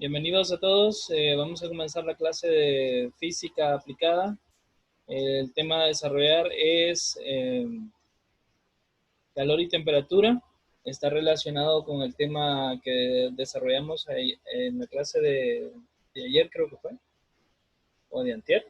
Bienvenidos a todos. Vamos a comenzar la clase de física aplicada. El tema a desarrollar es calor y temperatura. Está relacionado con el tema que desarrollamos en la clase de ayer, creo que fue, o de antier,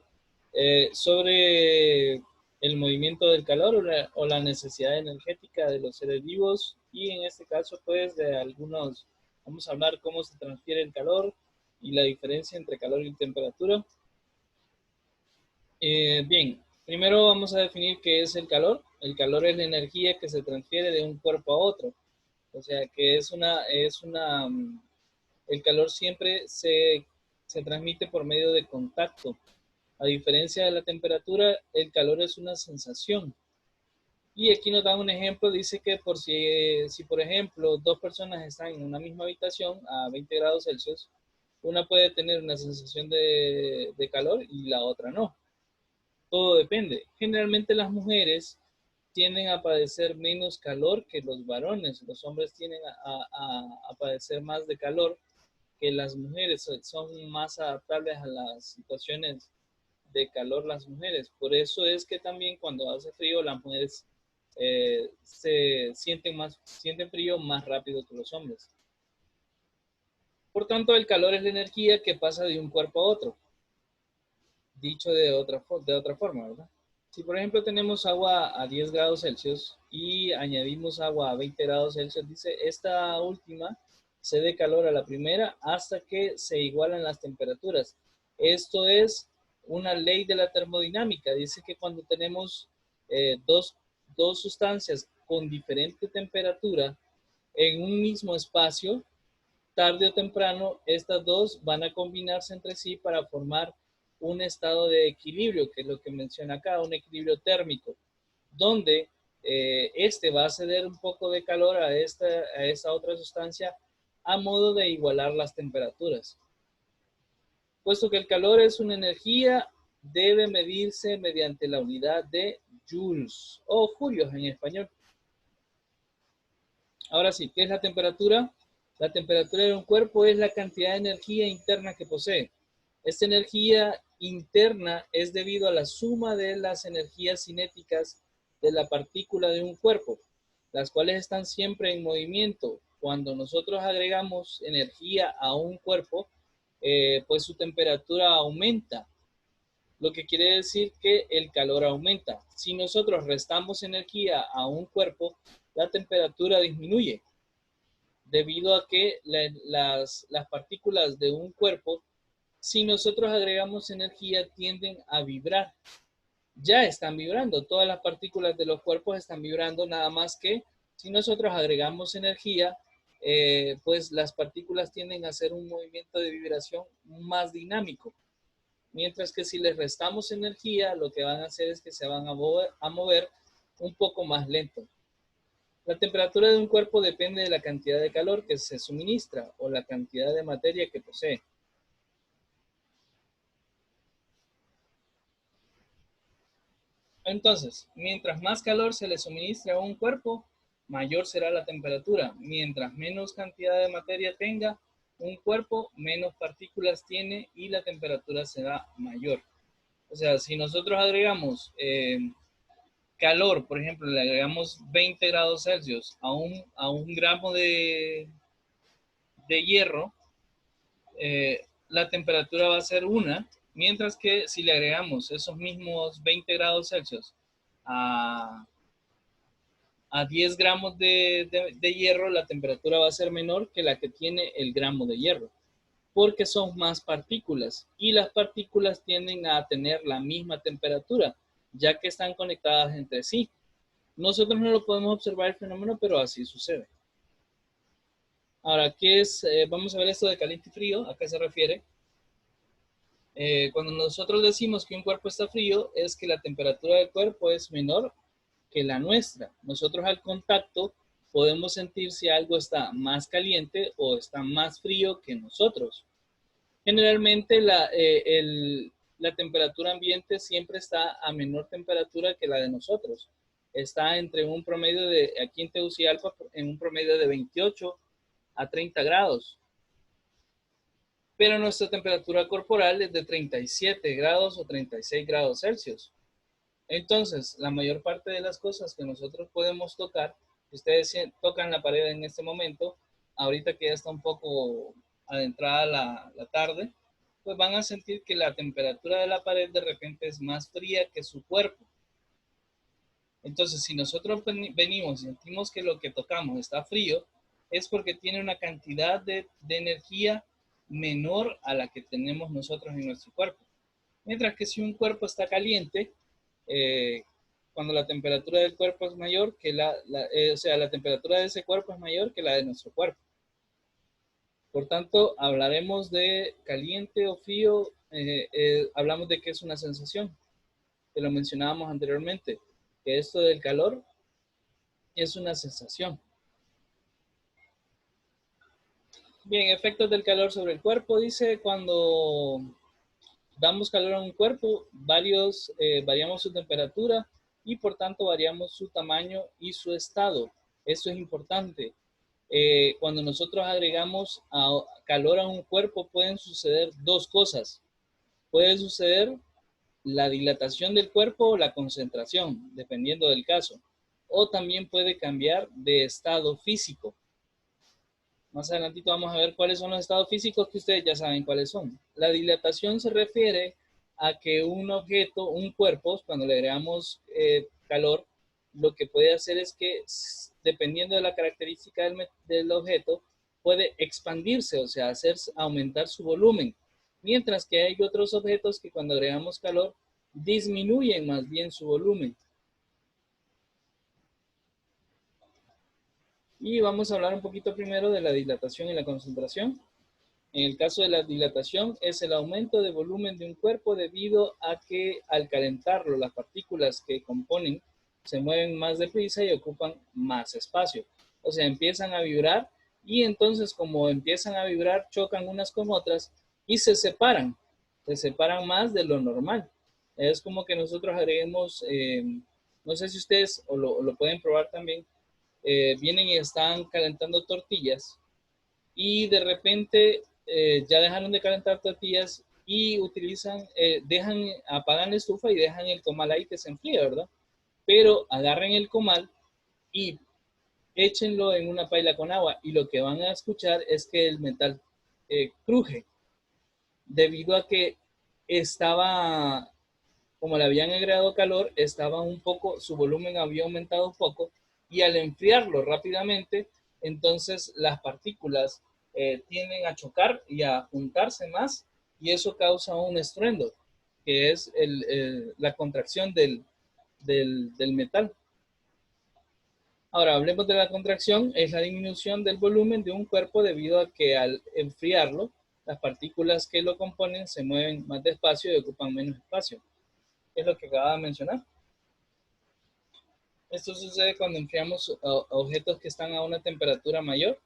sobre el movimiento del calor o la necesidad energética de los seres vivos y en este caso pues de algunos, vamos a hablar cómo se transfiere el calor y la diferencia entre calor y temperatura. Bien, primero vamos a definir qué es el calor. El calor es la energía que se transfiere de un cuerpo a otro. O sea que el calor siempre se transmite por medio de contacto. A diferencia de la temperatura, el calor es una sensación. Y aquí nos da un ejemplo, dice que si por ejemplo dos personas están en una misma habitación a 20 grados Celsius, una puede tener una sensación de calor y la otra no. Todo depende. Generalmente las mujeres tienden a padecer menos calor que los varones. Los hombres tienden a padecer más de calor que las mujeres. Son más adaptables a las situaciones de calor las mujeres. Por eso es que también cuando hace frío las mujeres se sienten frío más rápido que los hombres. Por tanto, el calor es la energía que pasa de un cuerpo a otro. Dicho de otra forma, ¿verdad? Si por ejemplo tenemos agua a 10 grados Celsius y añadimos agua a 20 grados Celsius, dice, esta última cede calor a la primera hasta que se igualan las temperaturas. Esto es una ley de la termodinámica. Dice que cuando tenemos dos sustancias con diferente temperatura en un mismo espacio, tarde o temprano, estas dos van a combinarse entre sí para formar un estado de equilibrio, que es lo que menciona acá, un equilibrio térmico, donde este va a ceder un poco de calor a esta otra sustancia a modo de igualar las temperaturas. Puesto que el calor es una energía, debe medirse mediante la unidad de joules o julios en español. Ahora sí, ¿qué es la temperatura? La temperatura de un cuerpo es la cantidad de energía interna que posee. Esta energía interna es debido a la suma de las energías cinéticas de la partícula de un cuerpo, las cuales están siempre en movimiento. Cuando nosotros agregamos energía a un cuerpo, pues su temperatura aumenta, lo que quiere decir que el calor aumenta. Si nosotros restamos energía a un cuerpo, la temperatura disminuye debido a que las partículas de un cuerpo, si nosotros agregamos energía, tienden a vibrar. Ya están vibrando, todas las partículas de los cuerpos están vibrando, nada más que si nosotros agregamos energía, pues las partículas tienden a hacer un movimiento de vibración más dinámico. Mientras que si les restamos energía, lo que van a hacer es que se van a mover un poco más lento. La temperatura de un cuerpo depende de la cantidad de calor que se suministra o la cantidad de materia que posee. Entonces, mientras más calor se le suministra a un cuerpo, mayor será la temperatura. Mientras menos cantidad de materia tenga un cuerpo, menos partículas tiene y la temperatura será mayor. O sea, si nosotros agregamos calor, por ejemplo, le agregamos 20 grados Celsius a un gramo de hierro, la temperatura va a ser una, mientras que si le agregamos esos mismos 20 grados Celsius a, a 10 gramos de hierro, la temperatura va a ser menor que la que tiene el gramo de hierro, porque son más partículas y las partículas tienden a tener la misma temperatura, ya que están conectadas entre sí. Nosotros no lo podemos observar el fenómeno, pero así sucede. Ahora, ¿qué es? Vamos a ver esto de caliente y frío, ¿a qué se refiere? Cuando nosotros decimos que un cuerpo está frío, es que la temperatura del cuerpo es menor que la nuestra. Nosotros al contacto podemos sentir si algo está más caliente o está más frío que nosotros. Generalmente la temperatura ambiente siempre está a menor temperatura que la de nosotros. Está entre un promedio de, aquí en Tegucigalpa, en un promedio de 28 a 30 grados. pero nuestra temperatura corporal es de 37 grados o 36 grados Celsius. Entonces, la mayor parte de las cosas que nosotros podemos tocar, si ustedes tocan la pared en este momento, ahorita que ya está un poco adentrada la tarde, pues van a sentir que la temperatura de la pared de repente es más fría que su cuerpo. Entonces, si nosotros venimos y sentimos que lo que tocamos está frío, es porque tiene una cantidad de energía menor a la que tenemos nosotros en nuestro cuerpo. Mientras que si un cuerpo está caliente, cuando la temperatura del cuerpo es mayor que o sea, la temperatura de ese cuerpo es mayor que la de nuestro cuerpo. Por tanto, hablaremos de caliente o frío, hablamos de que es una sensación, que lo mencionábamos anteriormente, que esto del calor es una sensación. Bien, efectos del calor sobre el cuerpo, dice, cuando damos calor a un cuerpo, variamos su temperatura y por tanto variamos su tamaño y su estado. Eso es importante. Cuando nosotros agregamos calor a un cuerpo pueden suceder dos cosas. Puede suceder la dilatación del cuerpo o la concentración, dependiendo del caso. O también puede cambiar de estado físico. Más adelantito vamos a ver cuáles son los estados físicos que ustedes ya saben cuáles son. La dilatación se refiere a que un objeto, un cuerpo, cuando le agregamos calor, lo que puede hacer es que, dependiendo de la característica del objeto, puede expandirse, o sea, aumentar su volumen. Mientras que hay otros objetos que cuando agregamos calor, disminuyen más bien su volumen. Y vamos a hablar un poquito primero de la dilatación y la concentración. En el caso de la dilatación es el aumento de volumen de un cuerpo debido a que al calentarlo las partículas que componen se mueven más deprisa y ocupan más espacio. O sea, empiezan a vibrar y entonces como empiezan a vibrar chocan unas con otras y se separan más de lo normal. Es como que nosotros agreguemos, no sé si ustedes o lo pueden probar también, vienen y están calentando tortillas y de repente ya dejaron de calentar tortillas y apagan la estufa y dejan el comal ahí que se enfríe, ¿verdad? Pero agarren el comal y échenlo en una paila con agua y lo que van a escuchar es que el metal cruje debido a que estaba, como le habían agregado calor, su volumen había aumentado un poco y al enfriarlo rápidamente, entonces las partículas tienden a chocar y a juntarse más y eso causa un estruendo, que es la contracción del metal. Ahora, hablemos de la contracción, es la disminución del volumen de un cuerpo debido a que al enfriarlo, las partículas que lo componen se mueven más despacio y ocupan menos espacio. Es lo que acaba de mencionar. Esto sucede cuando enfriamos objetos que están a una temperatura mayor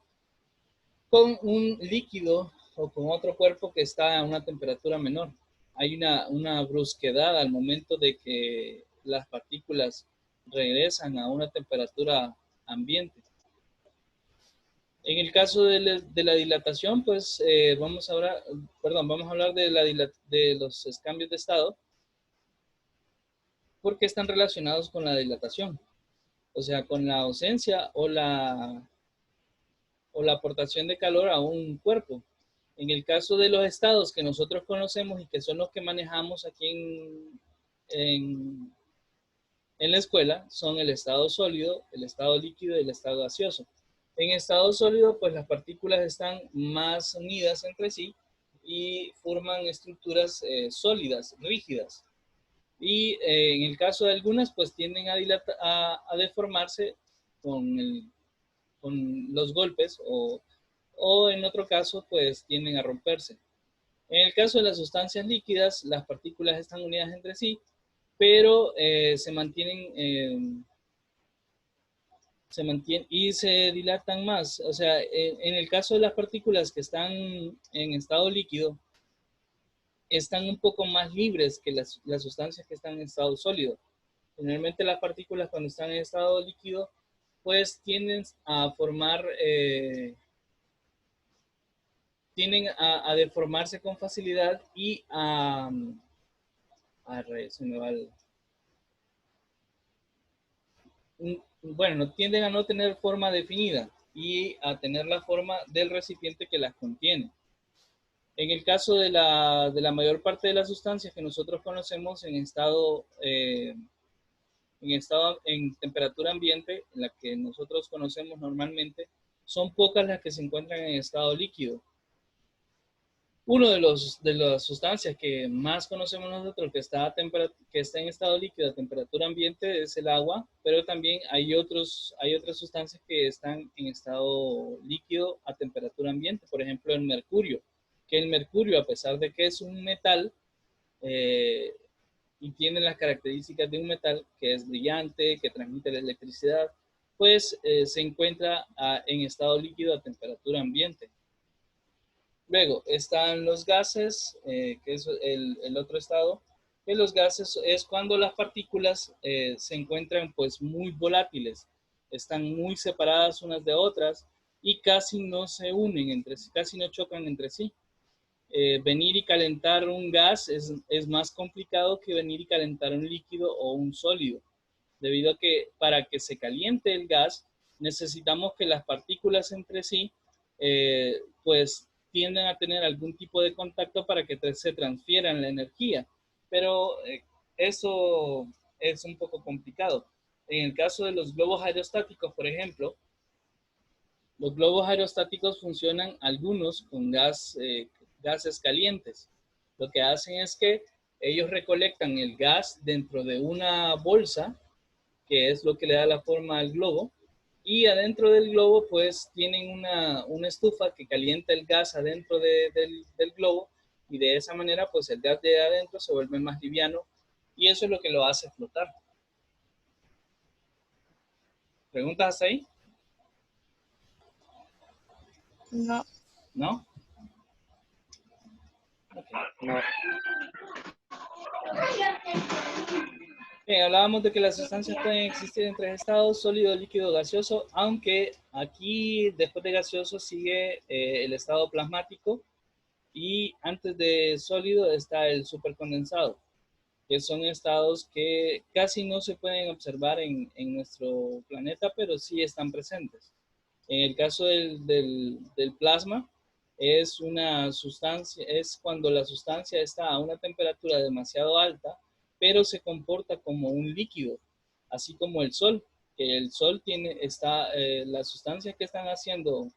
con un líquido o con otro cuerpo que está a una temperatura menor. Hay una brusquedad al momento de que las partículas regresan a una temperatura ambiente. En el caso de la dilatación, pues vamos a hablar de los cambios de estado porque están relacionados con la dilatación, o sea, con la ausencia o la aportación de calor a un cuerpo. En el caso de los estados que nosotros conocemos y que son los que manejamos aquí en la escuela, son el estado sólido, el estado líquido y el estado gaseoso. En estado sólido, pues las partículas están más unidas entre sí y forman estructuras sólidas, rígidas. Y en el caso de algunas, pues tienden a deformarse con, con los golpes o en otro caso, pues tienden a romperse. En el caso de las sustancias líquidas, las partículas están unidas entre sí, pero se mantienen y se dilatan más. O sea, en el caso de las partículas que están en estado líquido, están un poco más libres que las sustancias que están en estado sólido. Generalmente las partículas cuando están en estado líquido, pues tienden a formar tienden a deformarse con facilidad y se me va bueno, tienden a no tener forma definida y a tener la forma del recipiente que las contiene. En el caso de la mayor parte de las sustancias que nosotros conocemos en temperatura ambiente, la que nosotros conocemos normalmente, son pocas las que se encuentran en estado líquido. Uno de las sustancias que más conocemos nosotros que está en estado líquido a temperatura ambiente es el agua, pero también hay otras sustancias que están en estado líquido a temperatura ambiente, por ejemplo el mercurio, que el mercurio, a pesar de que es un metal, eh, y tiene las características de un metal que es brillante, que transmite la electricidad, pues se encuentra en estado líquido a temperatura ambiente. Luego están los gases, que es el otro estado, que los gases es cuando las partículas se encuentran pues muy volátiles, están muy separadas unas de otras y casi no se unen entre sí, casi no chocan entre sí. Venir y calentar un gas es más complicado que venir y calentar un líquido o un sólido, debido a que para que se caliente el gas necesitamos que las partículas entre sí pues tienden a tener algún tipo de contacto para que se transfieran la energía, pero eso es un poco complicado. En el caso de los globos aerostáticos, por ejemplo, los globos aerostáticos funcionan algunos con gases calientes. Lo que hacen es que ellos recolectan el gas dentro de una bolsa, que es lo que le da la forma al globo, y adentro del globo pues tienen una estufa que calienta el gas adentro del globo, y de esa manera pues el gas de adentro se vuelve más liviano y eso es lo que lo hace flotar. ¿Preguntas hasta ahí? No. ¿No? Okay. No. Bien, hablábamos de que las sustancias pueden existir en tres estados: sólido, líquido, gaseoso, aunque aquí después de gaseoso sigue el estado plasmático y antes de sólido está el supercondensado, que son estados que casi no se pueden observar en nuestro planeta, pero sí están presentes. En el caso del plasma, es una sustancia, es cuando la sustancia está a una temperatura demasiado alta, pero se comporta como un líquido, así como el sol, que el sol las sustancias que están haciendo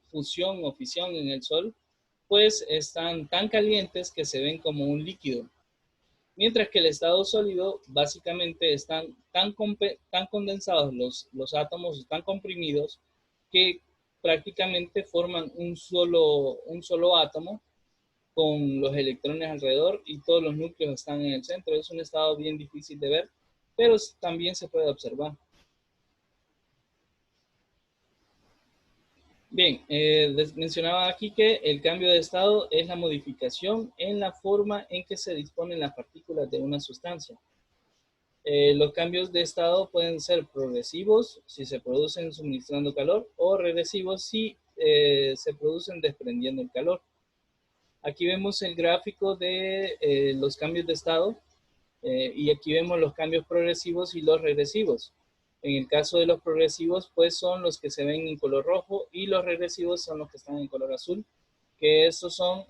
fusión o fisión en el sol, pues están tan calientes que se ven como un líquido. Mientras que el estado sólido básicamente están tan condensados los átomos, tan comprimidos, que prácticamente forman un solo átomo con los electrones alrededor y todos los núcleos están en el centro. Es un estado bien difícil de ver, pero también se puede observar. Bien, mencionaba aquí que el cambio de estado es la modificación en la forma en que se disponen las partículas de una sustancia. Los cambios de estado pueden ser progresivos si se producen suministrando calor o regresivos si se producen desprendiendo el calor. Aquí vemos el gráfico de los cambios de estado y aquí vemos los cambios progresivos y los regresivos. En el caso de los progresivos, pues son los que se ven en color rojo y los regresivos son los que están en color azul, que estos son,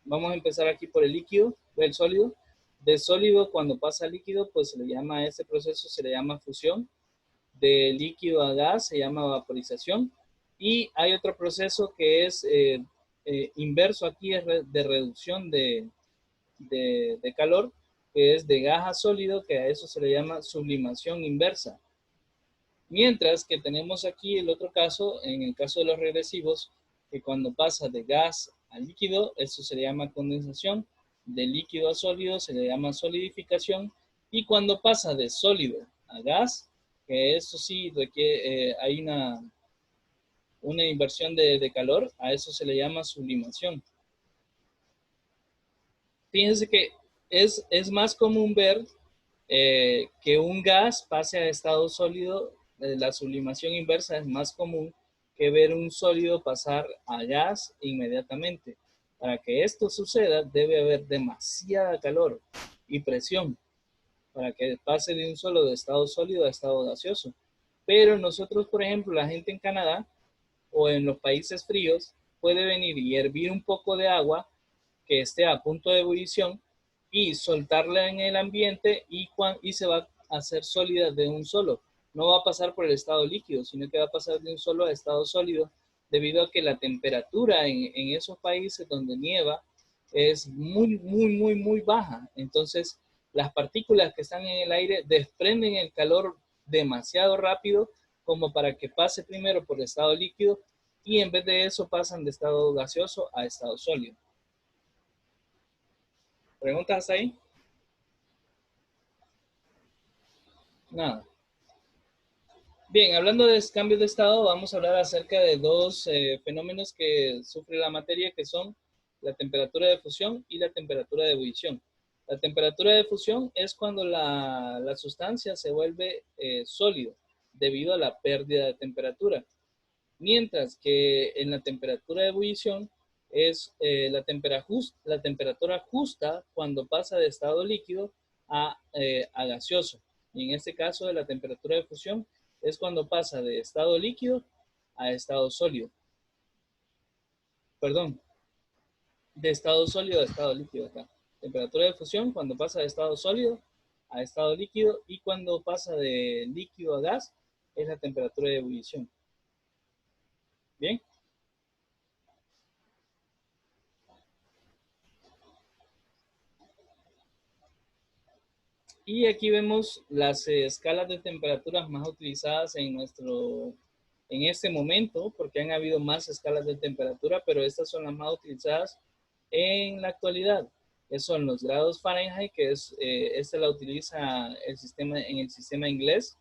vamos a empezar aquí por el líquido, el sólido. De sólido, cuando pasa a líquido, pues se le llama a este proceso, se le llama fusión. De líquido a gas se llama vaporización. Y hay otro proceso que es inverso aquí, es de reducción de calor, que es de gas a sólido, que a eso se le llama sublimación inversa. Mientras que tenemos aquí el otro caso, en el caso de los regresivos, que cuando pasa de gas a líquido, eso se le llama condensación, de líquido a sólido se le llama solidificación, y cuando pasa de sólido a gas, que eso sí requiere, hay una inversión de calor, a eso se le llama sublimación. Fíjense que es más común ver que un gas pase a estado sólido. La sublimación inversa es más común que ver un sólido pasar a gas inmediatamente. Para que esto suceda, debe haber demasiada calor y presión para que pase de un solo de estado sólido a estado gaseoso. Pero nosotros, por ejemplo, la gente en Canadá o en los países fríos puede venir y hervir un poco de agua que esté a punto de ebullición y soltarla en el ambiente y se va a hacer sólida de un solo. No va a pasar por el estado líquido, sino que va a pasar de un solo a estado sólido debido a que la temperatura en esos países donde nieva es muy baja. Entonces, las partículas que están en el aire desprenden el calor demasiado rápido como para que pase primero por el estado líquido y en vez de eso pasan de estado gaseoso a estado sólido. ¿Preguntas ahí? Nada. Bien, hablando de cambios de estado, vamos a hablar acerca de dos fenómenos que sufre la materia, que son la temperatura de fusión y la temperatura de ebullición. La temperatura de fusión es cuando la sustancia se vuelve sólido debido a la pérdida de temperatura, mientras que en la temperatura de ebullición es la temperatura justa cuando pasa de estado líquido a gaseoso. Y en este caso de la temperatura de fusión es cuando pasa de estado líquido a estado sólido. Perdón, de estado sólido a estado líquido acá. Temperatura de fusión cuando pasa de estado sólido a estado líquido y cuando pasa de líquido a gas es la temperatura de ebullición. Bien. Y aquí vemos las escalas de temperaturas más utilizadas en este momento, porque han habido más escalas de temperatura, pero estas son las más utilizadas en la actualidad. Esos son los grados Fahrenheit, que es, esta la utiliza en el sistema inglés,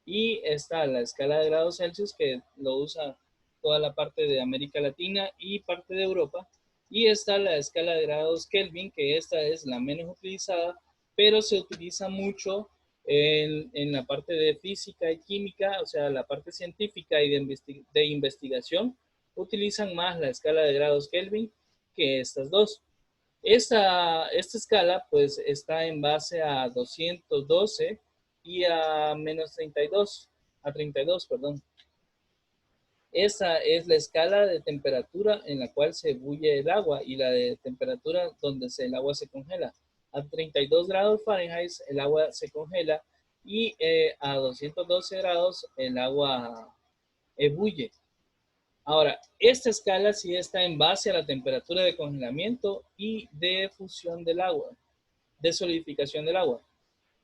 y está la escala de grados Celsius, que lo usa toda la parte de América Latina y parte de Europa, y está la escala de grados Kelvin, que esta es la menos utilizada, pero se utiliza mucho en la parte de física y química, o sea, la parte científica y de investigación, utilizan más la escala de grados Kelvin que estas dos. Esta escala pues está en base a 212 y a menos 32, a 32, perdón. Esa es la escala de temperatura en la cual se bulle el agua y la de temperatura donde el agua se congela. A 32 grados Fahrenheit el agua se congela y a 212 grados el agua bulle. Ahora, esta escala sí está en base a la temperatura de congelamiento y de fusión del agua, de solidificación del agua.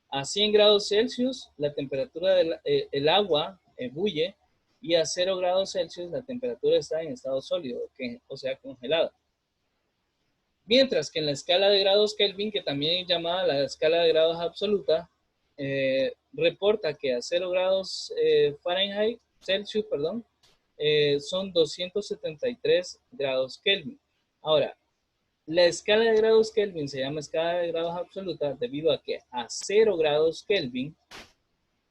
A 100 grados Celsius la temperatura del agua bulle y a 0 grados Celsius la temperatura está en estado sólido, o sea, congelada. Mientras que en la escala de grados Kelvin, que también es llamada la escala de grados absoluta, reporta que a 0 grados Celsius, perdón, son 273 grados Kelvin. Ahora, la escala de grados Kelvin se llama escala de grados absoluta debido a que a 0 grados Kelvin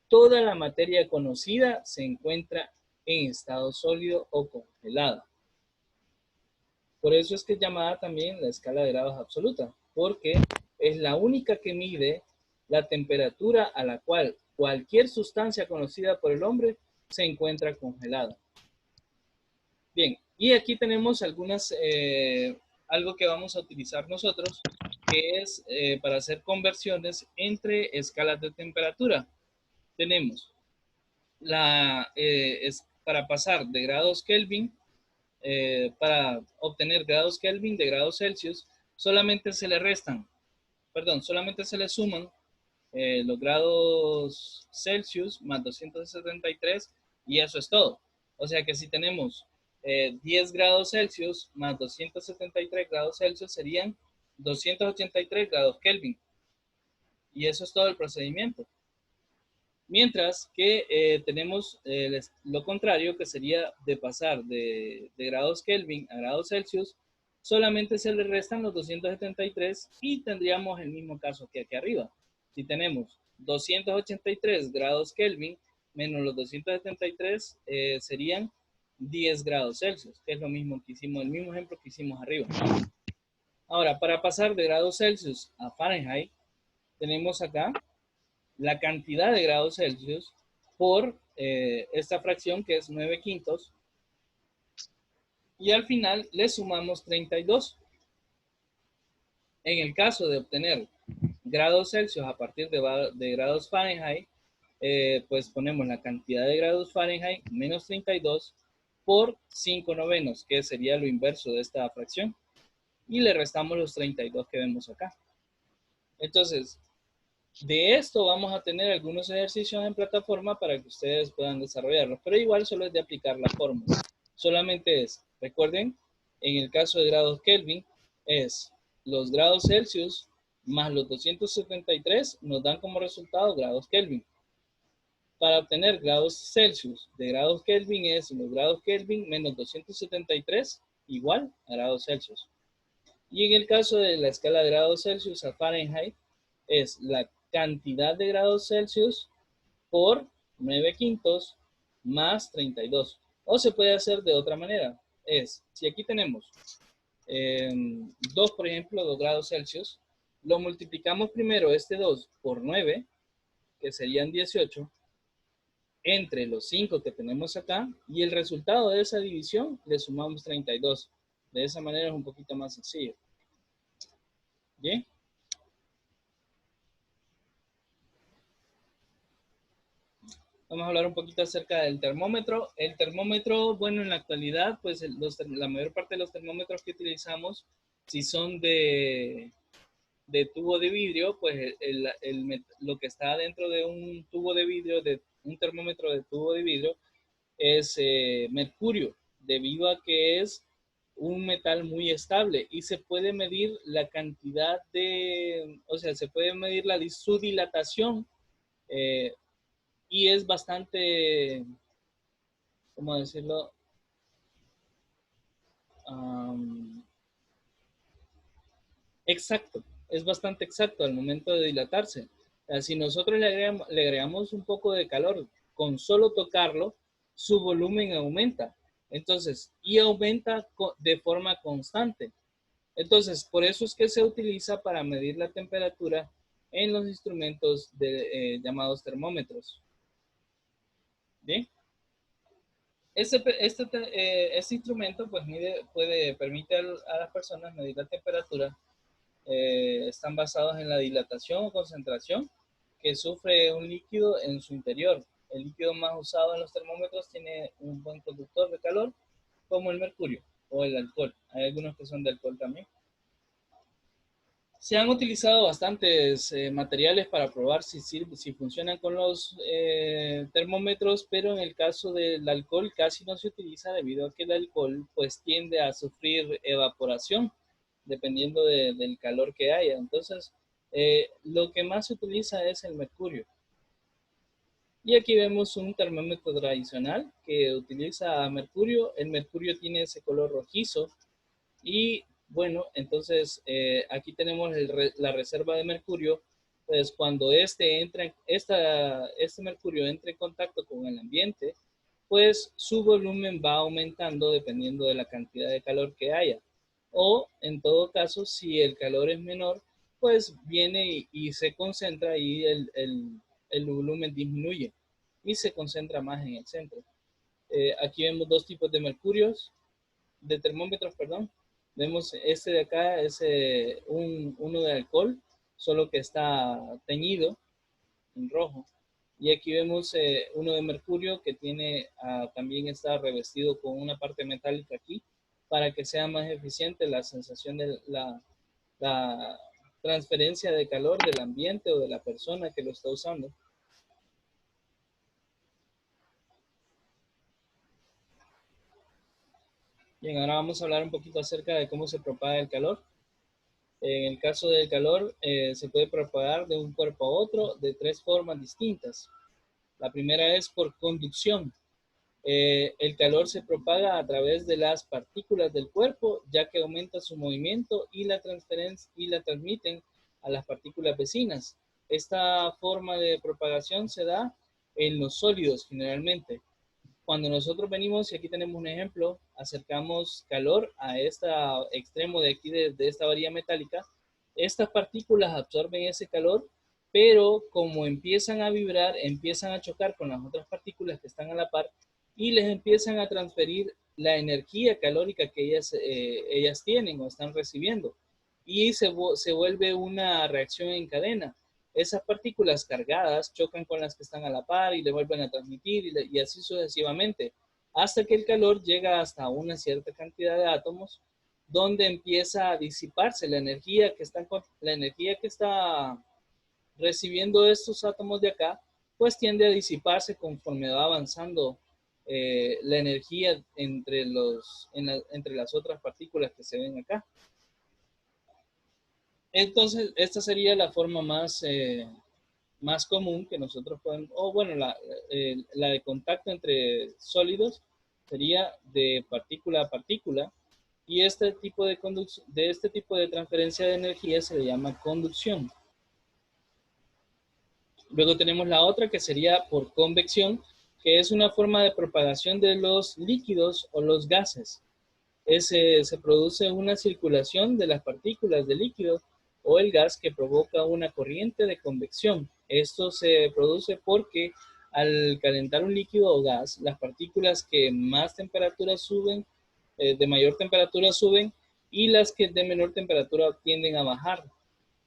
toda la materia conocida se encuentra en estado sólido o congelada. Por eso es que es llamada también la escala de grados absoluta, porque es la única que mide la temperatura a la cual cualquier sustancia conocida por el hombre se encuentra congelada. Bien, y aquí tenemos algo que vamos a utilizar nosotros, que es para hacer conversiones entre escalas de temperatura. Tenemos para pasar de grados Kelvin, para obtener grados Kelvin de grados Celsius, solamente se le suman los grados Celsius más 273 y eso es todo. O sea que si tenemos 10 grados Celsius más 273 grados Celsius serían 283 grados Kelvin. Y eso es todo el procedimiento. Mientras que tenemos lo contrario, que sería de pasar de grados Kelvin a grados Celsius, solamente se le restan los 273 y tendríamos el mismo caso que aquí arriba. Si tenemos 283 grados Kelvin menos los 273 serían 10 grados Celsius, que es lo mismo que hicimos, el mismo ejemplo que hicimos arriba. Ahora, para pasar de grados Celsius a Fahrenheit, tenemos acá la cantidad de grados Celsius por esta fracción que es 9/5, y al final le sumamos 32. En el caso de obtener grados Celsius a partir de grados Fahrenheit, pues ponemos la cantidad de grados Fahrenheit menos 32 por 5/9, que sería lo inverso de esta fracción, y le restamos los 32 que vemos acá. Entonces, de esto vamos a tener algunos ejercicios en plataforma para que ustedes puedan desarrollarlos, pero igual solo es de aplicar la fórmula. Solamente es, recuerden, en el caso de grados Kelvin, es los grados Celsius más los 273 nos dan como resultado grados Kelvin. Para obtener grados Celsius de grados Kelvin es los grados Kelvin menos 273 igual a grados Celsius. Y en el caso de la escala de grados Celsius a Fahrenheit, es la cantidad de grados Celsius por 9/5 más 32. O se puede hacer de otra manera. Es, si aquí tenemos 2, por ejemplo, 2 grados Celsius, lo multiplicamos primero este 2 por 9, que serían 18, entre los 5 que tenemos acá, y el resultado de esa división le sumamos 32. De esa manera es un poquito más sencillo. ¿Bien? Vamos a hablar un poquito acerca del termómetro. El termómetro, bueno, en la actualidad, pues la mayor parte de los termómetros que utilizamos, si son de tubo de vidrio, pues lo que está dentro de un tubo de vidrio, de un termómetro de tubo de vidrio, es mercurio, debido a que es un metal muy estable y se puede medir la cantidad de, o sea, se puede medir su dilatación, y es bastante, ¿cómo decirlo? Um, exacto, es bastante exacto al momento de dilatarse. Si nosotros le agregamos un poco de calor, con solo tocarlo, su volumen aumenta. Entonces, y aumenta de forma constante. Entonces, por eso es que se utiliza para medir la temperatura en los instrumentos llamados termómetros. ¿Bien? Este instrumento pues permite a las personas medir la temperatura. Están basados en la dilatación o concentración que sufre un líquido en su interior. El líquido más usado en los termómetros tiene un buen conductor de calor, como el mercurio o el alcohol. Hay algunos que son de alcohol también. Se han utilizado bastantes materiales para probar si funcionan con los termómetros, pero en el caso del alcohol casi no se utiliza debido a que el alcohol pues tiende a sufrir evaporación dependiendo del calor que haya. Entonces, lo que más se utiliza es el mercurio. Y aquí vemos un termómetro tradicional que utiliza mercurio. El mercurio tiene ese color rojizo. Y bueno, entonces aquí tenemos la reserva de mercurio. Pues cuando este mercurio entra en contacto con el ambiente, pues su volumen va aumentando dependiendo de la cantidad de calor que haya. O en todo caso, si el calor es menor, pues viene y se concentra y el volumen disminuye y se concentra más en el centro. Aquí vemos dos tipos de de termómetros, perdón. Vemos este de acá, es uno de alcohol, solo que está teñido en rojo. Y aquí vemos uno de mercurio que también está revestido con una parte metálica aquí para que sea más eficiente la sensación de la transferencia de calor del ambiente o de la persona que lo está usando. Bien, ahora vamos a hablar un poquito acerca de cómo se propaga el calor. En el caso del calor, se puede propagar de un cuerpo a otro de 3 formas distintas. La primera es por conducción. El calor se propaga a través de las partículas del cuerpo, ya que aumenta su movimiento y la transmiten a las partículas vecinas. Esta forma de propagación se da en los sólidos generalmente. cuando nosotros venimos, y aquí tenemos un ejemplo, acercamos calor a este extremo de aquí de esta varilla metálica, estas partículas absorben ese calor, pero como empiezan a vibrar, empiezan a chocar con las otras partículas que están a la par y les empiezan a transferir la energía calórica que ellas tienen o están recibiendo. Y se vuelve una reacción en cadena. Esas partículas cargadas chocan con las que están a la par y le vuelven a transmitir y así sucesivamente, hasta que el calor llega hasta una cierta cantidad de átomos donde empieza a disiparse la energía que está recibiendo estos átomos de acá, pues tiende a disiparse conforme va avanzando la energía entre las otras partículas que se ven acá. Entonces, esta sería la forma más común que nosotros podemos, o bueno, la de contacto entre sólidos sería de partícula a partícula, y este tipo de transferencia de energía se le llama conducción. Luego tenemos la otra que sería por convección, que es una forma de propagación de los líquidos o los gases. Se produce una circulación de las partículas de líquido o el gas que provoca una corriente de convección. Esto se produce porque al calentar un líquido o gas, las partículas que más temperatura suben, de mayor temperatura suben, y las que de menor temperatura tienden a bajar,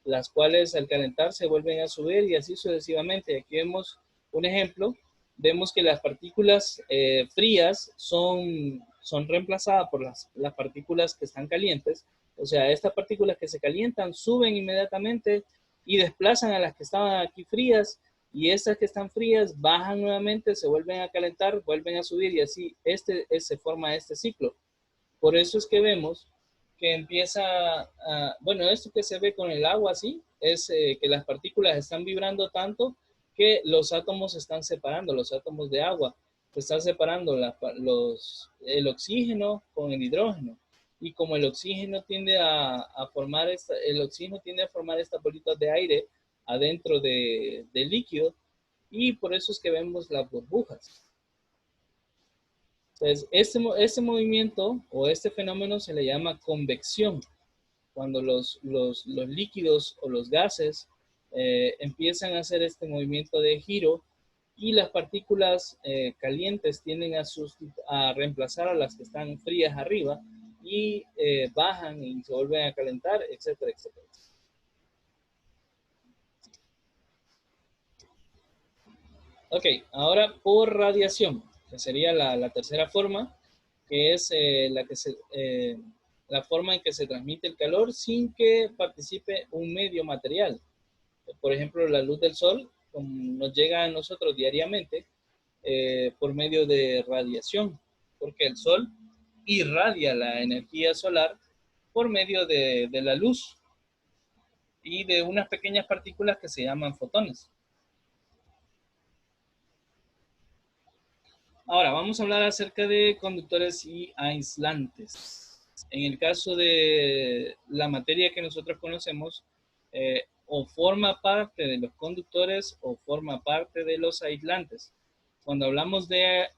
las cuales al calentar se vuelven a subir y así sucesivamente. Aquí vemos un ejemplo. Vemos que las partículas frías son reemplazadas por las partículas que están calientes. O sea, estas partículas que se calientan suben inmediatamente y desplazan a las que estaban aquí frías, y estas que están frías bajan nuevamente, se vuelven a calentar, vuelven a subir y así se forma este ciclo. Por eso es que vemos que bueno, esto que se ve con el agua así, es que las partículas están vibrando tanto que los átomos se están separando, los átomos de agua, se están separando el oxígeno con el hidrógeno. Y como el oxígeno tiende a formar estas bolitas de aire adentro del líquido, y por eso es que vemos las burbujas. Entonces, este movimiento o este fenómeno se le llama convección, cuando los líquidos o los gases empiezan a hacer este movimiento de giro y las partículas calientes tienden a reemplazar a las que están frías arriba y bajan y se vuelven a calentar, etcétera, etcétera. Ok, ahora por radiación, que sería la tercera forma, que es la forma en que se transmite el calor sin que participe un medio material. Por ejemplo, la luz del sol nos llega a nosotros diariamente por medio de radiación, porque el sol irradia la energía solar por medio de la luz y de unas pequeñas partículas que se llaman fotones. Ahora, vamos a hablar acerca de conductores y aislantes. En el caso de la materia que nosotros conocemos, o forma parte de los conductores o forma parte de los aislantes. Cuando hablamos de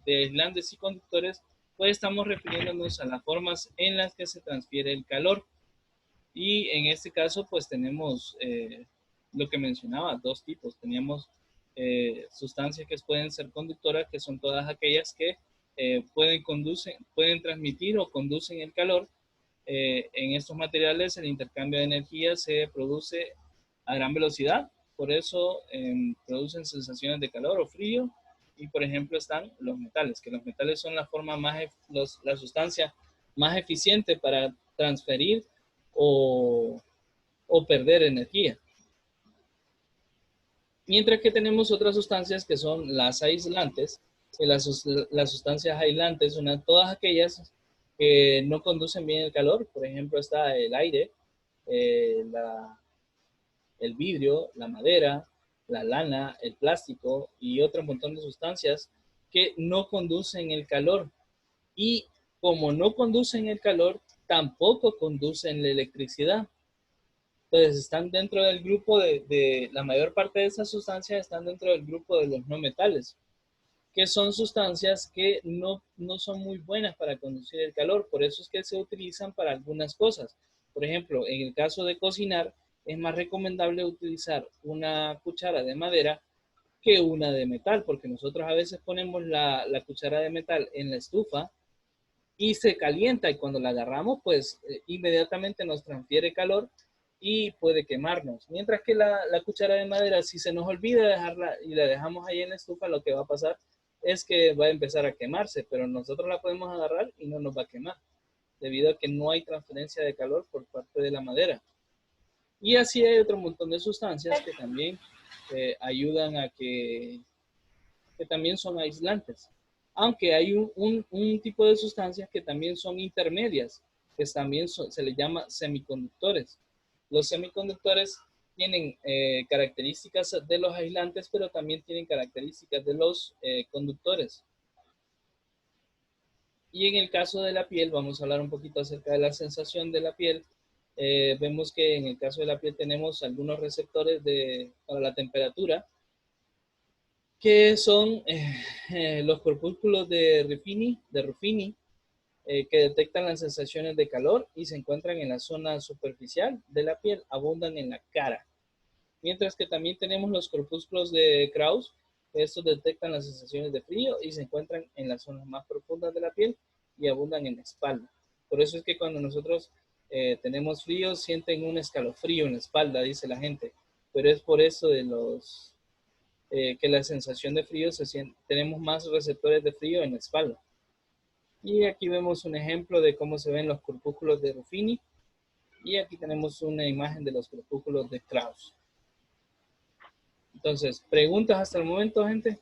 aislantes y conductores, pues estamos refiriéndonos a las formas en las que se transfiere el calor. Y en este caso, pues tenemos lo que mencionaba, dos tipos. Teníamos sustancias que pueden ser conductoras, que son todas aquellas que pueden transmitir o conducen el calor. En estos materiales el intercambio de energía se produce a gran velocidad, por eso producen sensaciones de calor o frío. Y por ejemplo están los metales, que los metales son la sustancia más eficiente para transferir o, o perder energía. Mientras que tenemos otras sustancias que son las aislantes, y las sustancias aislantes son todas aquellas que no conducen bien el calor. Por ejemplo, está el aire, eh, la, el vidrio, la madera, la lana, el plástico y otro montón de sustancias que no conducen el calor. Y como no conducen el calor, tampoco conducen la electricidad. Entonces están dentro del grupo la mayor parte de esas sustancias están dentro del grupo de los no metales, que son sustancias que no son muy buenas para conducir el calor. Por eso es que se utilizan para algunas cosas. Por ejemplo, en el caso de cocinar, es más recomendable utilizar una cuchara de madera que una de metal, porque nosotros a veces ponemos la cuchara de metal en la estufa y se calienta, y cuando la agarramos, pues inmediatamente nos transfiere calor y puede quemarnos. Mientras que la cuchara de madera, si se nos olvida dejarla y la dejamos ahí en la estufa, lo que va a pasar es que va a empezar a quemarse, pero nosotros la podemos agarrar y no nos va a quemar, debido a que no hay transferencia de calor por parte de la madera. Y así hay otro montón de sustancias que también ayudan a que también son aislantes. Aunque hay un tipo de sustancias que también son intermedias, que también se les llama semiconductores. Los semiconductores tienen características de los aislantes, pero también tienen características de los conductores. Y en el caso de la piel, vamos a hablar un poquito acerca de la sensación de la piel. Vemos que en el caso de la piel tenemos algunos receptores para la temperatura, que son los corpúsculos de Ruffini, que detectan las sensaciones de calor y se encuentran en la zona superficial de la piel, abundan en la cara. Mientras que también tenemos los corpúsculos de Krauss, que estos detectan las sensaciones de frío y se encuentran en las zonas más profundas de la piel y abundan en la espalda. Por eso es que cuando nosotros tenemos frío, sienten un escalofrío en la espalda, dice la gente. Pero es por eso que la sensación de frío tenemos más receptores de frío en la espalda. Y aquí vemos un ejemplo de cómo se ven los corpúsculos de Ruffini. Y aquí tenemos una imagen de los corpúsculos de Krauss. Entonces, ¿preguntas hasta el momento, gente?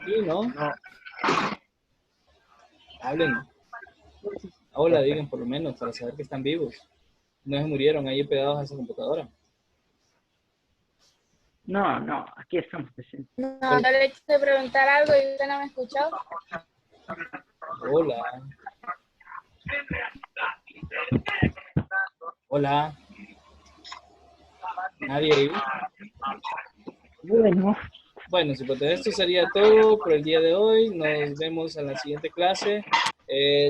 Sí, ¿no? No. Hablen. Hola, digan por lo menos, para saber que están vivos. No se murieron ahí pegados a esa computadora. No, aquí estamos presentes. No, yo le quise preguntar algo y usted no me escuchó. Hola. Hola. ¿Nadie ahí? Bueno, pues esto sería todo por el día de hoy. Nos vemos en la siguiente clase.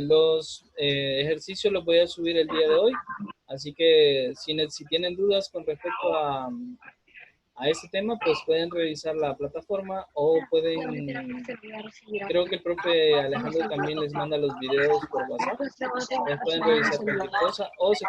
Los ejercicios los voy a subir el día de hoy. Así que si tienen dudas con respecto a este tema, pues pueden revisar la plataforma o pueden, creo que el profe Alejandro también les manda los videos por WhatsApp. Les pueden revisar cualquier cosa o se